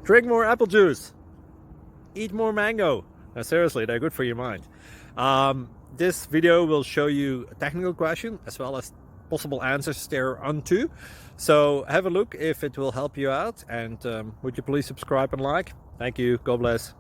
Drink more apple juice. Eat more mango. Now, seriously, they're good for your mind. This video will show you a technical question as well as possible answers thereunto. So have a look if it will help you out, and would you please subscribe and like? Thank you. God bless.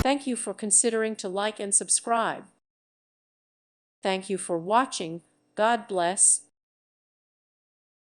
Thank you for considering to like and subscribe. Thank you for watching. God bless.